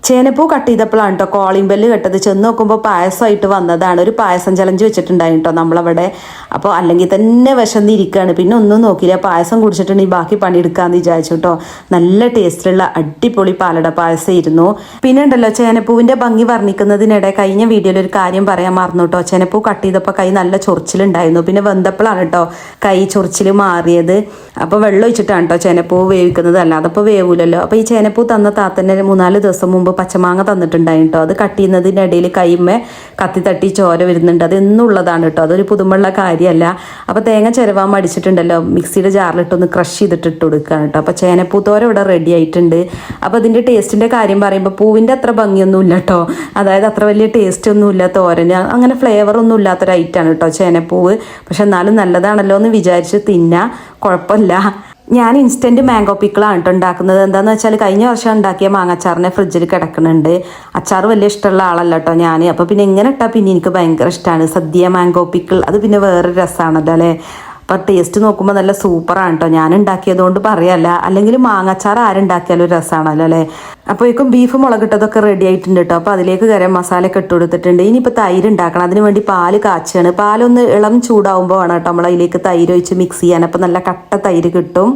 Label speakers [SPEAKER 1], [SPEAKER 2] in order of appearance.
[SPEAKER 1] ചേനപ്പൂ cut ചെയ്തപ്പോഴാണ് കേട്ടോ calling bell കെട്ടത്. ചെന്ന് നോക്കുമ്പോൾ പായസമായിട്ട് വന്നതാണ്. ഒരു പായസം ചലഞ്ച് വെച്ചിട്ടുണ്ടായി കേട്ടോ നമ്മളവിടെ. അപ്പോൾ അല്ലെങ്കിൽ തന്നെ വിശന്നിരിക്കുകയാണ്. പിന്നെ ഒന്നും നോക്കിയില്ല, പായസം കുടിച്ചിട്ടുണ്ടെങ്കിൽ ബാക്കി പണിയെടുക്കാമെന്ന് വിചാരിച്ചു കേട്ടോ. നല്ല ടേസ്റ്റിലുള്ള അടിപൊളി പാലട പായസം ഇരുന്നു. പിന്നെ ഉണ്ടല്ലോ ചേനപ്പൂവിൻ്റെ ഭംഗി വർണ്ണിക്കുന്നതിനിടെ കഴിഞ്ഞ വീഡിയോയിൽ ഒരു കാര്യം പറയാൻ മറന്നു കേട്ടോ. ചേനപ്പൂ കട്ട് ചെയ്തപ്പോൾ കൈ നല്ല ചൊറിച്ചിലുണ്ടായിരുന്നു. പിന്നെ വെന്തപ്പോഴാണ് കേട്ടോ കൈ ചൊറിച്ചിൽ മാറിയത്. അപ്പോൾ വെള്ളം ഒഴിച്ചിട്ടാണ് കേട്ടോ ചേനപ്പൂ വേവിക്കുന്നത്, അല്ലാതെ അപ്പോൾ വേവൂലല്ലോ. അപ്പോൾ ഈ ചേനപ്പൂ തന്ന താത്തന്നെ 3-4 ദിവസം മുമ്പ് പച്ചമാങ്ങ തന്നിട്ടുണ്ടായി കേട്ടോ. അത് കട്ട് ചെയ്യുന്നതിൻ്റെ ഇടയിൽ കൈമേ കത്തി തട്ടി ചോര വരുന്നുണ്ട്. അത് എന്നുള്ളതാണ് കേട്ടോ, അതൊരു പുതുമുള്ള കാര്യമല്ല. അപ്പോൾ തേങ്ങ ചിരവാൻ മടിച്ചിട്ടുണ്ടല്ലോ, മിക്സിയുടെ ജാറിലിട്ടൊന്ന് ക്രഷ് ചെയ്തിട്ട് ഇട്ട് കൊടുക്കുകയാണ് കേട്ടോ. അപ്പോൾ ചേനപ്പൂത്തോര ഇവിടെ റെഡി ആയിട്ടുണ്ട്. അപ്പോൾ അതിൻ്റെ ടേസ്റ്റിൻ്റെ കാര്യം പറയുമ്പോൾ പൂവിൻ്റെ അത്ര ഭംഗിയൊന്നും ഇല്ല കേട്ടോ. അതായത് അത്ര വലിയ ടേസ്റ്റ് ഒന്നും ഇല്ല തോരന്, അങ്ങനെ ഫ്ലേവറൊന്നും ഇല്ലാത്തൊരു ഐറ്റാണ് കേട്ടോ ചേനപ്പൂവ്. പക്ഷെ എന്നാലും നല്ലതാണല്ലോ എന്ന് വിചാരിച്ച് തിന്നാ, കുഴപ്പമില്ല. ഞാൻ ഇൻസ്റ്റൻറ്റ് മാംഗോ പിക്കിളാണ് കേട്ടോ ഉണ്ടാക്കുന്നത്. എന്താണെന്ന് വെച്ചാൽ കഴിഞ്ഞ വർഷം ഉണ്ടാക്കിയ മാങ്ങാച്ചാറിനെ ഫ്രിഡ്ജിൽ കിടക്കുന്നുണ്ട്. അച്ചാർ വലിയ ഇഷ്ടമുള്ള ആളല്ല കേട്ടോ ഞാൻ. അപ്പോൾ പിന്നെ ഇങ്ങനെ ഇട്ടാൽ പിന്നെ എനിക്ക് ഭയങ്കര ഇഷ്ടമാണ്. സദ്യ മാംഗോ പിക്കിൾ അത് പിന്നെ വേറൊരു രസമാണല്ലോ അല്ലേ. അപ്പോൾ ടേസ്റ്റ് നോക്കുമ്പോൾ നല്ല സൂപ്പറാണ് കേട്ടോ. ഞാൻ ഉണ്ടാക്കിയതുകൊണ്ട് പറയല്ല, അല്ലെങ്കിൽ മാങ്ങാച്ചാർ ആരുണ്ടാക്കിയാലും ഒരു രസമാണല്ലോ അല്ലേ. അപ്പോഴേക്കും ബീഫ് മുളകിട്ടതൊക്കെ റെഡി ആയിട്ടുണ്ട് കേട്ടോ. അപ്പോൾ അതിലേക്ക് ഗരം മസാല ഒക്കെ ഇട്ട് കൊടുത്തിട്ടുണ്ട്. ഇനിയിപ്പോൾ തൈര് ഉണ്ടാക്കണം. അതിന് വേണ്ടി പാല് കാച്ചുകയാണ്. പാലൊന്ന് ഇളം ചൂടാവുമ്പോൾ വേണം കേട്ടോ നമ്മൾ അതിലേക്ക് തൈര് ഒഴിച്ച് മിക്സ് ചെയ്യാൻ. അപ്പോൾ നല്ല കട്ട തൈര് കിട്ടും.